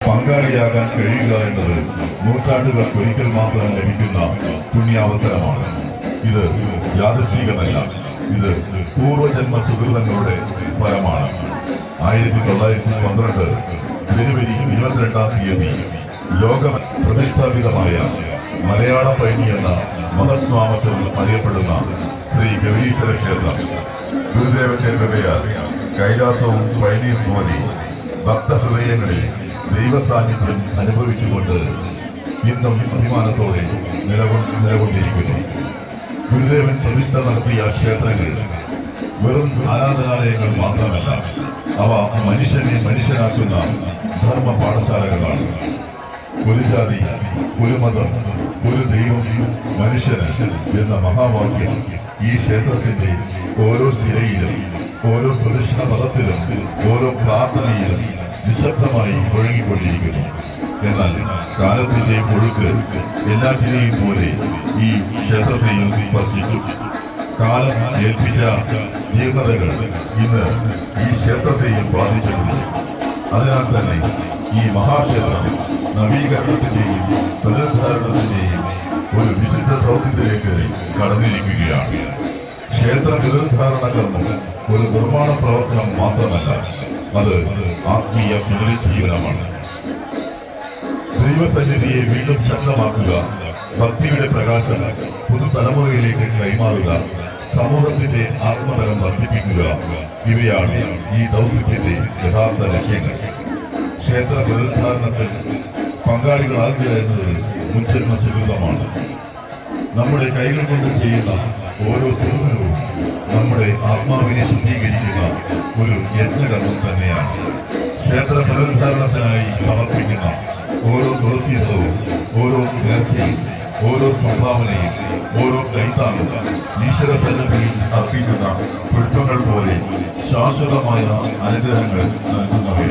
പങ്കാളിയാകാൻ കഴിയുക എന്നത് നൂറ്റാണ്ടുകൾക്ക് ഒരിക്കൽ മാത്രം ലഭിക്കുന്ന പുണ്യാവസരമാണ്. ഇത് യാദൃശ്ചികമല്ല, ഇത് പൂർവജന്മ സുഹൃതങ്ങളുടെ ഫലമാണ്. 1912 ജനുവരി 22-ാം തീയതി ലോക പ്രതിഷ്ഠാപിതമായ മലയാള പൈനി എന്ന മഹത്നാമത്തിൽ അറിയപ്പെടുന്ന ശ്രീ ഗൗരീശ്വര ക്ഷേത്രം ഗുരുദേവന്റെ കൃപയാൽ കൈലാസവും പൈനിയും പോലെ ഭക്തഹൃദയങ്ങളിൽ ദൈവസാന്നിധ്യം അനുഭവിച്ചുകൊണ്ട് ഇന്നും അഭിമാനത്തോടെ നിലകൊണ്ടിരിക്കുന്നു. ഗുരുദേവൻ പ്രതിഷ്ഠ നടത്തിയ ക്ഷേത്രങ്ങൾ വെറും ആരാധനാലയങ്ങൾ മാത്രമല്ല, അവ മനുഷ്യനെ മനുഷ്യനാക്കുന്ന ധർമ്മ പാഠശാലകളാണ്. ഒരു ജാതി, ഒരു മതം, ഒരു ദൈവം, മനുഷ്യന് എന്ന മഹാവാക്യം ഈ ക്ഷേത്രത്തിന്റെ ഓരോ ശിലയിലും, ഓരോ പ്രതിഷ്ഠ പദത്തിലും, ഓരോ പ്രാർത്ഥനയിലും നിശബ്ദമായി ഒഴുകിക്കൊണ്ടിരിക്കുന്നു. എന്നാൽ കാലത്തിന്റെ ഒഴുക്ക് എല്ലാറ്റിനെയും പോലെ ഈ ക്ഷേത്രത്തെയും സ്പർശിച്ചു. കാലം ഏൽപ്പിച്ച ജീർണതകൾ ഇന്ന് ഈ ക്ഷേത്രത്തെയും ബാധിച്ചിട്ടുണ്ട്. അതിനാൽ തന്നെ ഈ മഹാക്ഷേത്രം നവീകരണത്തിന്റെയും പുനരുദ്ധാരണത്തിന്റെയും ഒരു വിശുദ്ധ സൗഖ്യത്തിലേക്ക് കടന്നിരിക്കുകയാണ്. ക്ഷേത്ര പുനരുദ്ധാരണ കർമ്മം ഒരു നിർമ്മാണ പ്രവർത്തനം മാത്രമല്ല, അത് ആത്മീയ പുനരുജ്ജീവനമാണ്. ദൈവസന്നിധിയെ വീണ്ടും ശക്തമാക്കുക, ഭക്തിയുടെ പ്രകാശം പുതുതലമുറയിലേക്ക് കൈമാറുക, സമൂഹത്തിന്റെ ആത്മബലം വർദ്ധിപ്പിക്കുക, ഇവയാണ് ഈ ദൗത്യത്തിന്റെ യഥാർത്ഥ ലക്ഷ്യങ്ങൾ. ക്ഷേത്ര പുനരുദ്ധാരണത്തിൽ പങ്കാളികളാകുക എന്നത് മുൻജന്മ സുഹൃതമാണ്. നമ്മുടെ കൈകൾ കൊണ്ട് ചെയ്യുന്ന ഓരോ സുഹൃതവും നമ്മുടെ ആത്മാവിനെ ശുദ്ധീകരിക്കുന്ന ഒരു യജ്ഞകർമ്മം തന്നെയാണ്. ക്ഷേത്ര പുനരുദ്ധാരണത്തിനായി സമർപ്പിക്കുന്ന ഓരോ തുളസീതവും, ഓരോ നേർച്ചയും, ഓരോ സംഭാവനയും, ഓരോ കൈത്താങ്ങും ഈശ്വര സന്നിധിയിൽ അർപ്പിക്കുന്ന പുഷ്പങ്ങൾ പോലെ ശാശ്വതമായ അനുഗ്രഹങ്ങൾ നൽകുന്നവയാണ്.